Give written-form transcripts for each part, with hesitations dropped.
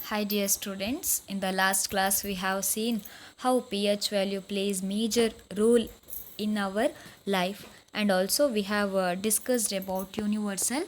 Hi dear students, in the last class we have seen how pH value plays major role in our life, and also we have discussed about universal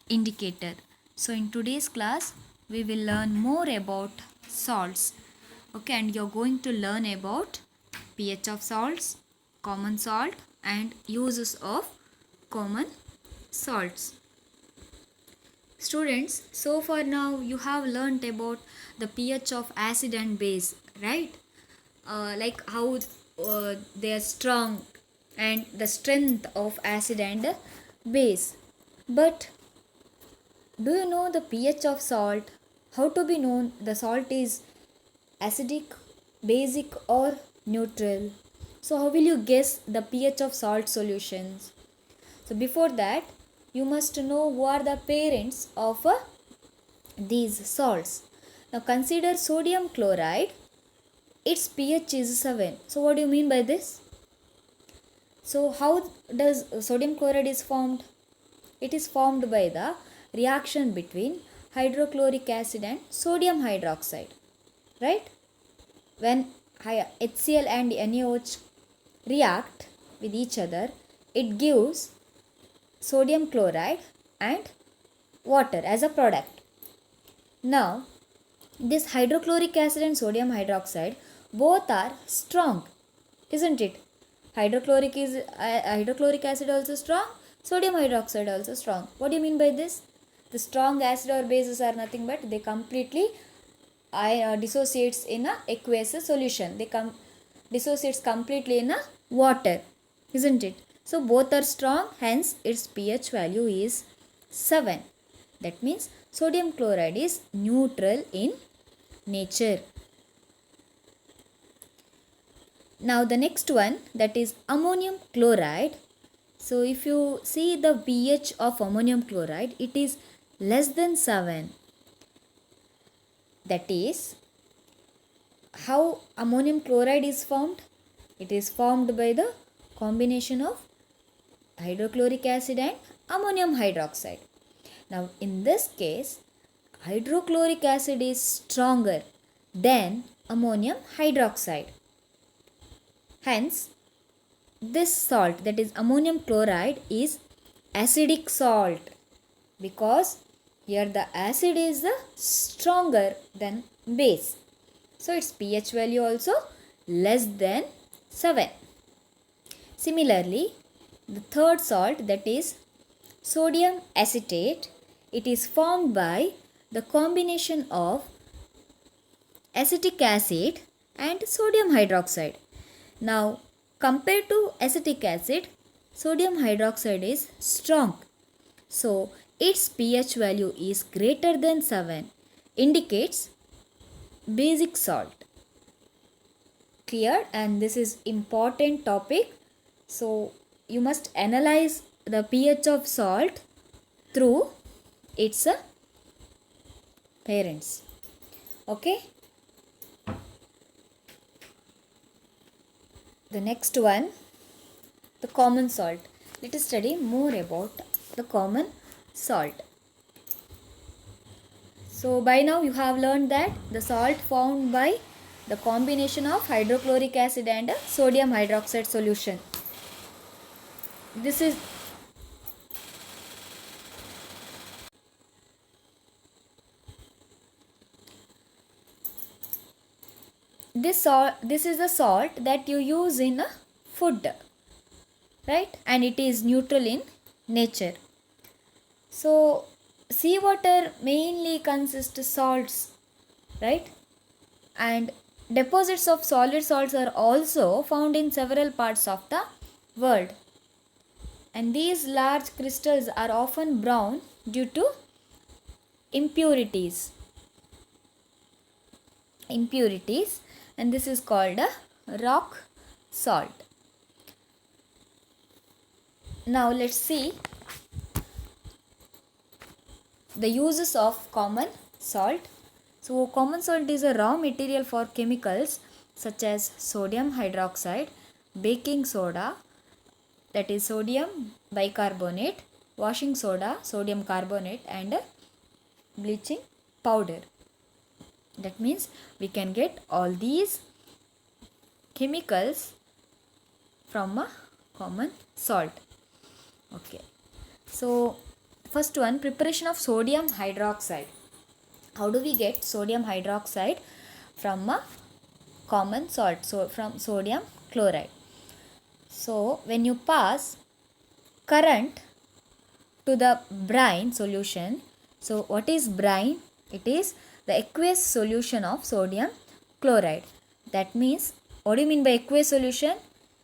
indicator. So in today's class we will learn more about salts. Okay, and you're going to learn about pH of salts, common salt and uses of common salts. Students, so far now you have learnt about the pH of acid and base, right? Like how they are strong and the strength of acid and base. But do you know the pH of salt? How to be known the salt is acidic, basic or neutral? So how will you guess the pH of salt solutions? So before that, you must know who are the parents of these salts. Now consider sodium chloride. Its pH is 7. So what do you mean by this? So how does sodium chloride is formed? It is formed by the reaction between hydrochloric acid and sodium hydroxide. Right? When HCl and NaOH react with each other, it gives sodium chloride and water as a product. Now, this hydrochloric acid and sodium hydroxide both are strong, isn't it? Hydrochloric acid also strong, sodium hydroxide also strong. What do you mean by this? The strong acid or bases are nothing but they completely dissociates in a aqueous solution. They dissociates completely in a water, isn't it? So both are strong, hence its pH value is 7. That means sodium chloride is neutral in nature. Now the next one, that is ammonium chloride. So if you see the pH of ammonium chloride, it is less than 7. That is how ammonium chloride is formed. It is formed by the combination of hydrochloric acid and ammonium hydroxide. Now in this case, hydrochloric acid is stronger than ammonium hydroxide. Hence, this salt, that is ammonium chloride, is acidic salt because here the acid is the stronger than base. So its pH value also less than 7. Similarly, the third salt, that is sodium acetate, it is formed by the combination of acetic acid and sodium hydroxide. Now, compared to acetic acid, sodium hydroxide is strong. So, its pH value is greater than 7, indicates basic salt. Clear? And this is important topic. So, you must analyze the pH of salt through its parents. Okay? The next one, the common salt. Let us study more about the common salt. So by now you have learned that the salt formed by the combination of hydrochloric acid and a sodium hydroxide solution. This is this is the salt that you use in a food, right? And it is neutral in nature. So seawater mainly consists salts, right? And deposits of solid salts are also found in several parts of the world. And these large crystals are often brown due to impurities. And this is called a rock salt. Now let's see the uses of common salt. So common salt is a raw material for chemicals such as sodium hydroxide, baking soda, that is sodium bicarbonate, washing soda, sodium carbonate, and bleaching powder. That means we can get all these chemicals from a common salt. Okay. So first one, preparation of sodium hydroxide. How do we get sodium hydroxide from a common salt? So from sodium chloride. So when you pass current to the brine solution, so what is brine? It is the aqueous solution of sodium chloride. That means, what do you mean by aqueous solution?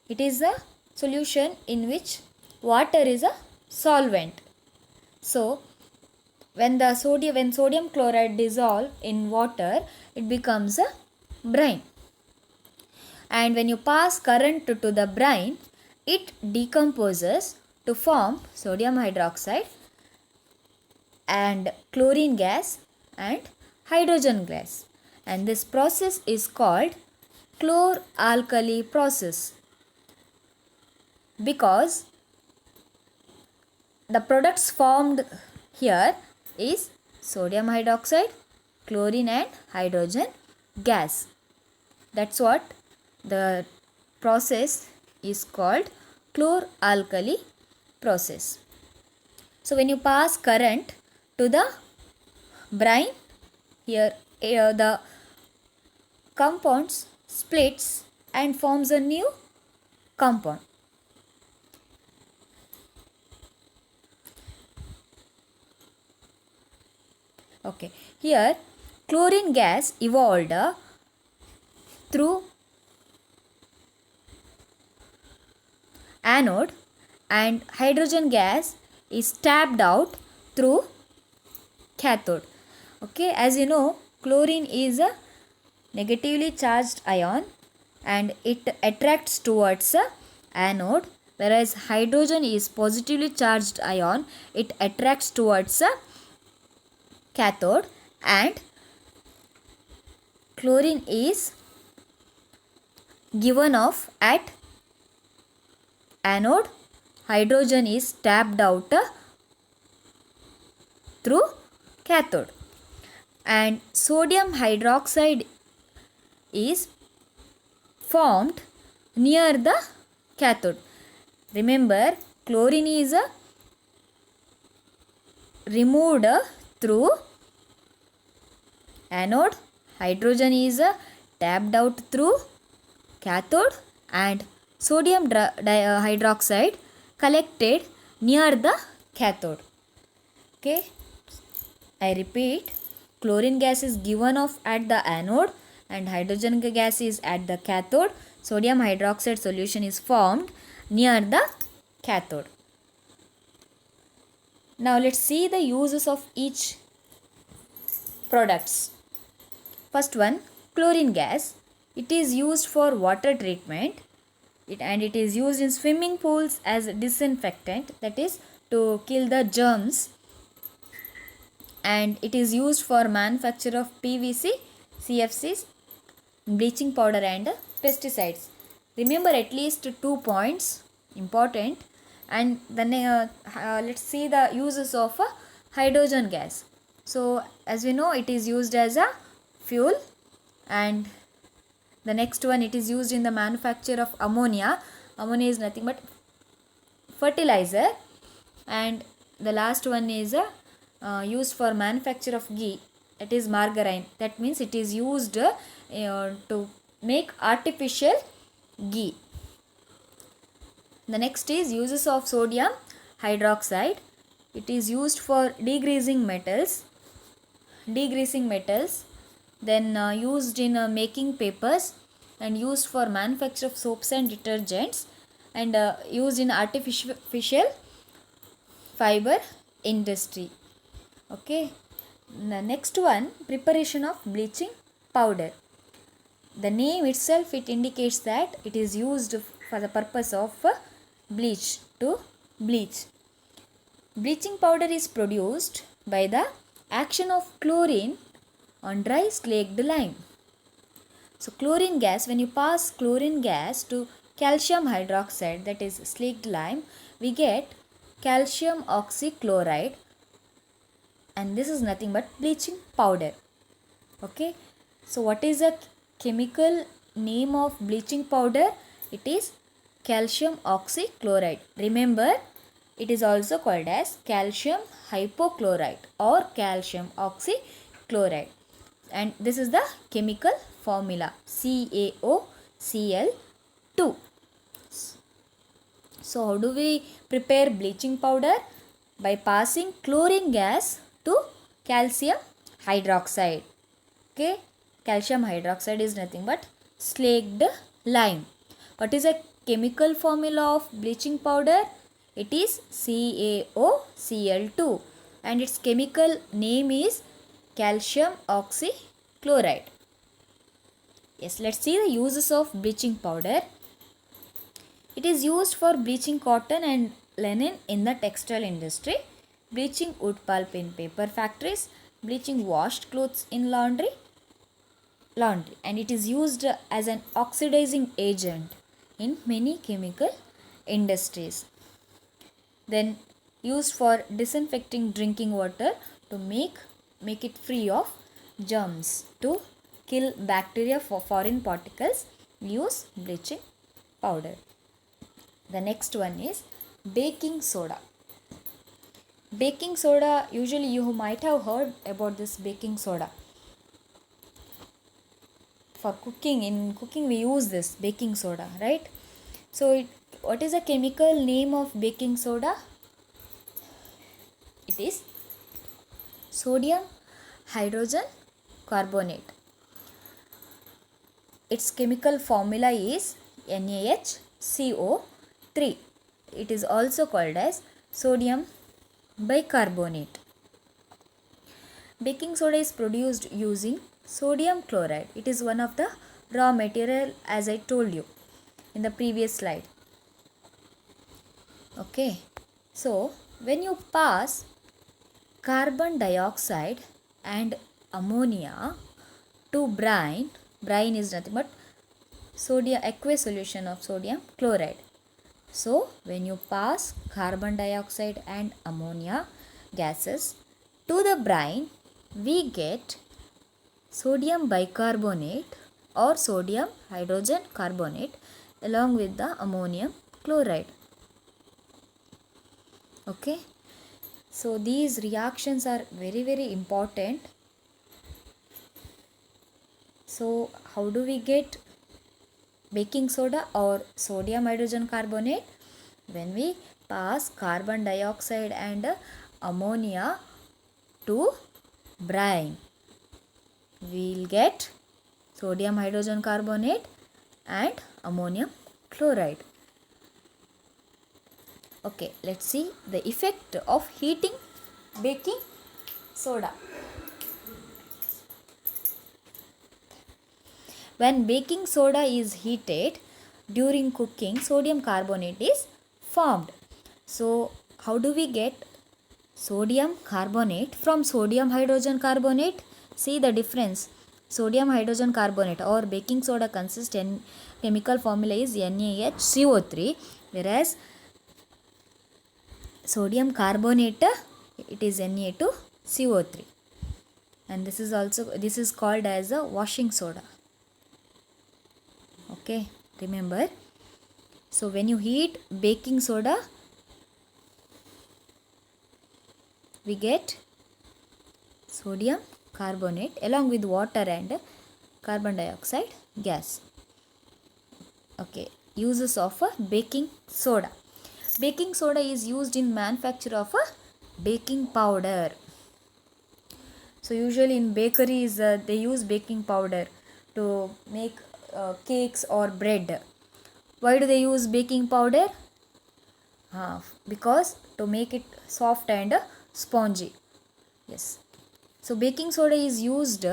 It is a solution in which water is a solvent. So when sodium chloride dissolve in water, it becomes a brine. And when you pass current to the brine, it decomposes to form sodium hydroxide and chlorine gas and hydrogen gas. And this process is called chlor-alkali process, because the products formed here is sodium hydroxide, chlorine and hydrogen gas. That's what the process is called, chlor-alkali process. So when you pass current to the brine, here the compounds splits and forms a new compound. Okay, here chlorine gas evolved through anode and hydrogen gas is tapped out through cathode. Okay, as you know, chlorine is a negatively charged ion and it attracts towards a anode, whereas hydrogen is positively charged ion, it attracts towards a cathode, and chlorine is given off at anode, hydrogen is tapped out through cathode, and sodium hydroxide is formed near the cathode. Remember, chlorine is removed through anode, hydrogen is tapped out through cathode, and sodium hydroxide collected near the cathode. Okay, I repeat, chlorine gas is given off at the anode and hydrogen gas is at the cathode. Sodium hydroxide solution is formed near the cathode. Now let's see the uses of each products. First one, chlorine gas. It is used for water treatment and it is used in swimming pools as a disinfectant, that is to kill the germs, and it is used for manufacture of PVC, CFCs, bleaching powder and pesticides. Remember at least 2 points important, and then let's see the uses of hydrogen gas. So as we know, it is used as a fuel, and the next one, it is used in the manufacture of ammonia. Ammonia is nothing but fertilizer, and the last one is used for manufacture of ghee, that is margarine. That means it is used to make artificial ghee. The next is uses of sodium hydroxide. It is used for degreasing metals, then used in making papers, and used for manufacture of soaps and detergents, and used in artificial fiber industry. Okay, the next one, preparation of bleaching powder. The name itself, it indicates that it is used for the purpose of bleach, to bleach. Bleaching powder is produced by the action of chlorine on dry slaked lime. So chlorine gas, when you pass chlorine gas to calcium hydroxide, that is slaked lime, we get calcium oxychloride, and this is nothing but bleaching powder. Okay, So what is the chemical name of bleaching powder? It is calcium oxychloride. Remember, it is also called as calcium hypochlorite or calcium oxychloride. And this is the chemical formula, CaOCl2. So how do we prepare bleaching powder? By passing chlorine gas to calcium hydroxide. Okay, calcium hydroxide is nothing but slaked lime. What is the chemical formula of bleaching powder? It is CaOCl2 and its chemical name is calcium oxychloride. Yes, let's see the uses of bleaching powder. It is used for bleaching cotton and linen in the textile industry, bleaching wood pulp in paper factories, bleaching washed clothes in laundry, and it is used as an oxidizing agent in many chemical industries. Then used for disinfecting drinking water to make it free of germs. To kill bacteria for foreign particles, use bleaching powder. The next one is baking soda. Baking soda, usually you might have heard about this baking soda. For cooking, in cooking we use this baking soda, right? So what is the chemical name of baking soda? It is sodium hydrogen carbonate. Its chemical formula is NaHCO3. It is also called as sodium bicarbonate. Baking soda is produced using sodium chloride. It is one of the raw material, as I told you in the previous slide. Okay, so when you pass carbon dioxide and ammonia to brine is nothing but sodium aqueous solution of sodium chloride. So when you pass carbon dioxide and ammonia gases to the brine, we get sodium bicarbonate or sodium hydrogen carbonate along with the ammonium chloride. Okay, so these reactions are very important. So how do we get baking soda or sodium hydrogen carbonate? When we pass carbon dioxide and ammonia to brine, we will get sodium hydrogen carbonate and ammonium chloride. Okay, let's see the effect of heating baking soda. When baking soda is heated during cooking, sodium carbonate is formed. So how do we get sodium carbonate from sodium hydrogen carbonate? See the difference. Sodium hydrogen carbonate or baking soda consists in chemical formula is NaHCO3, whereas sodium carbonate it is Na2CO3, and this is called as a washing soda. Okay, remember. So when you heat baking soda, we get sodium carbonate along with water and carbon dioxide gas. Okay, uses of a baking soda. Baking soda is used in manufacture of a baking powder. So usually in bakeries they use baking powder to make cakes or bread. Why do they use baking powder? Because to make it soft and spongy. Yes. So baking soda is used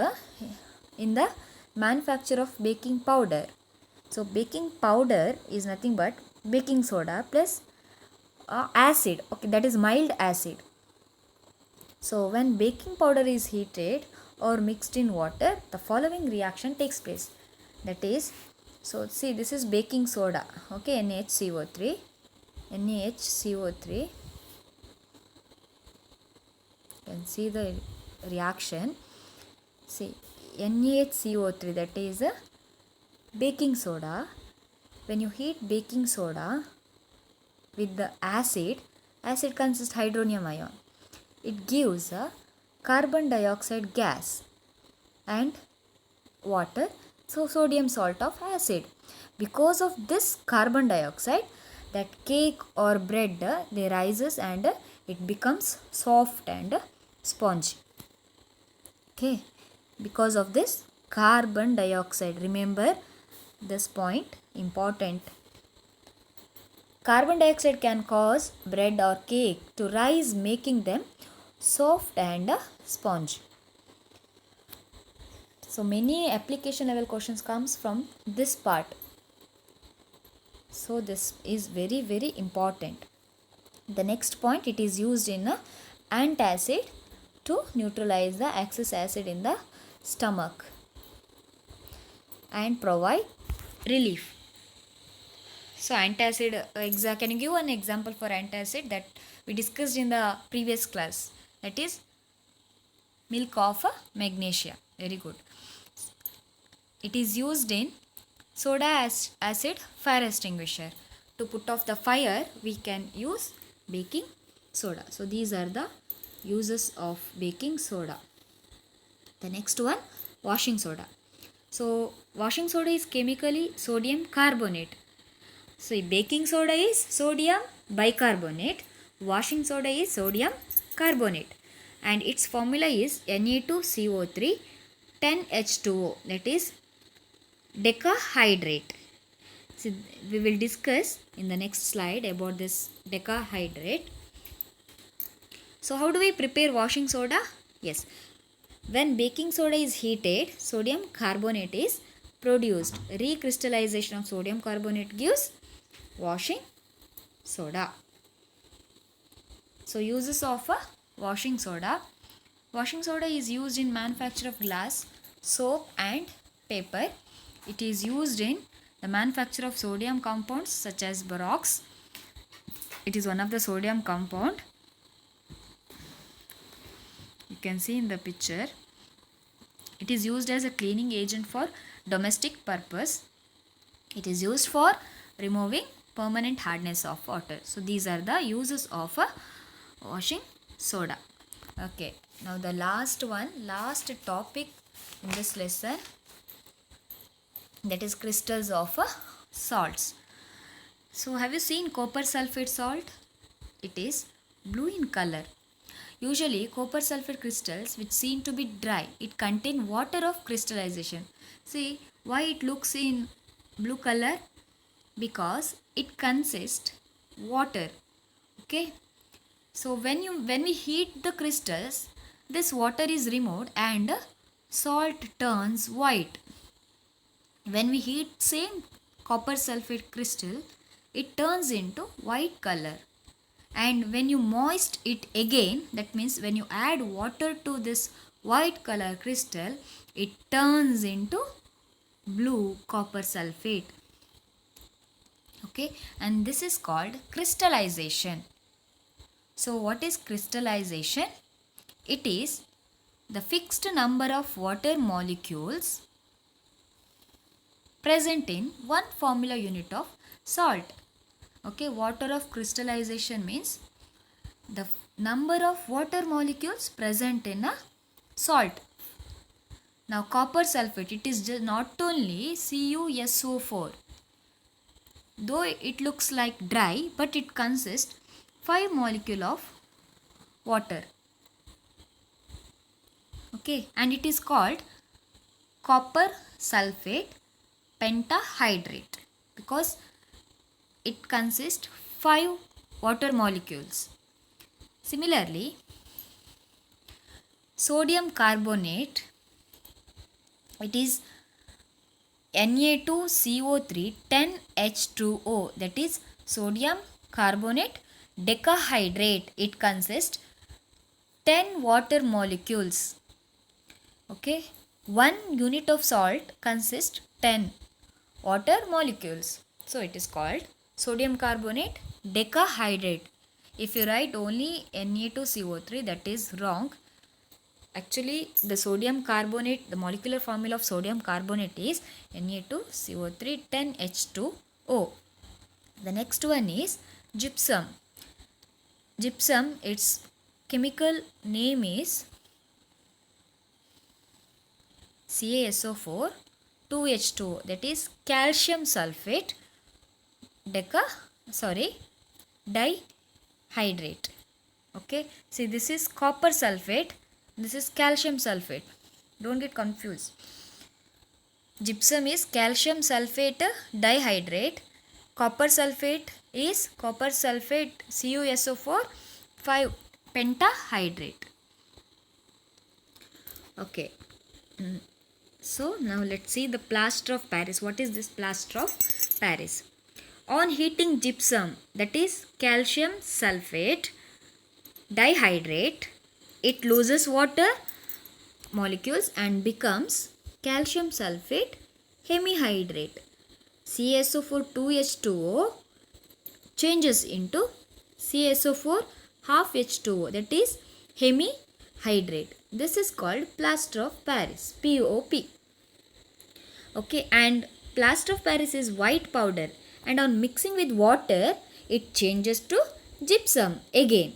in the manufacture of baking powder. So baking powder is nothing but baking soda plus acid. Okay, that is mild acid. So when baking powder is heated or mixed in water, the following reaction takes place. That is, so see, this is baking soda. Okay, NaHCO3. You can see the reaction. See, NaHCO3, that is baking soda. When you heat baking soda with the acid consists hydronium ion. It gives a carbon dioxide gas and water, so sodium salt of acid. Because of this carbon dioxide, that cake or bread they rises and it becomes soft and spongy. Okay, because of this carbon dioxide, remember this point, important. Carbon dioxide can cause bread or cake to rise, making them soft and spongy. So many application level questions comes from this part. So this is very, very important. The next point, it is used in antacid to neutralize the excess acid in the stomach and provide relief. So antacid, can you give an example for antacid that we discussed in the previous class? That is milk of magnesia. Very good. It is used in soda acid fire extinguisher. To put off the fire, we can use baking soda. So these are the uses of baking soda. The next one, washing soda. So washing soda is chemically sodium carbonate. So baking soda is sodium bicarbonate. Washing soda is sodium carbonate. And its formula is Na2CO3 10H2O, that is decahydrate. So we will discuss in the next slide about this decahydrate. So how do we prepare washing soda? Yes, when baking soda is heated, sodium carbonate is produced. Recrystallization of sodium carbonate gives washing soda. So uses of washing soda. Washing soda is used in manufacture of glass, soap and paper. It is used in the manufacture of sodium compounds such as borax. It is one of the sodium compound. You can see in the picture. It is used as a cleaning agent for domestic purpose. It is used for removing permanent hardness of water. So these are the uses of washing soda. Okay, now the last topic in this lesson, that is crystals of salts. So have you seen copper sulfate salt? It is blue in color. Usually copper sulfate crystals which seem to be dry, it contain water of crystallization. See why it looks in blue color? Because it consists water. Okay, so when we heat the crystals, this water is removed and salt turns white. When we heat same copper sulfate crystal, it turns into white color. And when you moist it again, that means when you add water to this white color crystal, it turns into blue copper sulfate. Okay, and this is called crystallization. So what is crystallization? It is the fixed number of water molecules present in one formula unit of salt. Okay, water of crystallization means the number of water molecules present in a salt. Now copper sulfate, it is just not only CuSO4. Though it looks like dry, but it consists 5 molecule of water. Okay, and it is called copper sulfate pentahydrate because it consists 5 water molecules. Similarly, sodium carbonate, it is Na2CO3 10H2O, that is sodium carbonate decahydrate. It consists 10 water molecules. Okay, 1 unit of salt consists 10 water molecules. So it is called sodium carbonate decahydrate. If you write only Na2CO3, that is wrong. Actually, the sodium carbonate, the molecular formula of sodium carbonate is Na2CO3 10H2O. The next one is gypsum. Gypsum, its chemical name is CaSO4 2H2O, that is calcium sulfate dihydrate. Okay, see, this is copper sulfate, this is calcium sulfate, don't get confused. Gypsum is calcium sulfate dihydrate, copper sulfate is copper sulfate CuSO4 5 pentahydrate. Okay, so now let's see the plaster of Paris. What is this plaster of Paris? On heating gypsum, that is calcium sulfate dihydrate, it loses water molecules and becomes calcium sulfate hemihydrate. CaSO4 2H2O changes into CaSO4 half H2O, that is hemihydrate. This is called plaster of Paris, POP. Okay, and plaster of Paris is white powder, and on mixing with water it changes to gypsum again.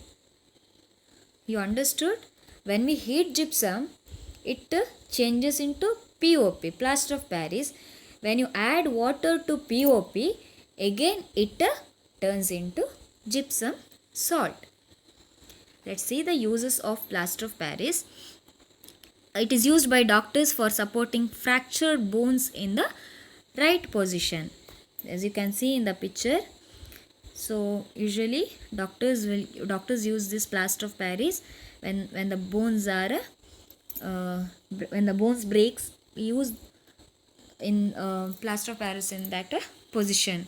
You understood? When we heat gypsum, it changes into POP, plaster of Paris. When you add water to POP, again it turns into gypsum salt. Let's see the uses of plaster of Paris. It is used by doctors for supporting fractured bones in the right position. As you can see in the picture. So usually doctors use this plaster of Paris when the bones are when the bones breaks, use in plaster of Paris in that position.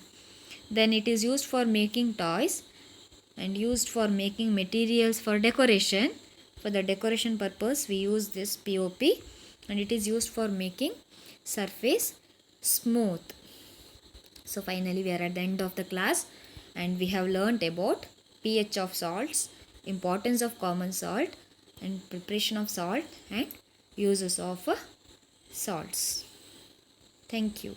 Then it is used for making toys and used for making materials for decoration. For the decoration purpose we use this POP, and it is used for making surface smooth. So finally we are at the end of the class, and we have learnt about pH of salts, importance of common salt, and preparation of salt, and uses of salts. Thank you.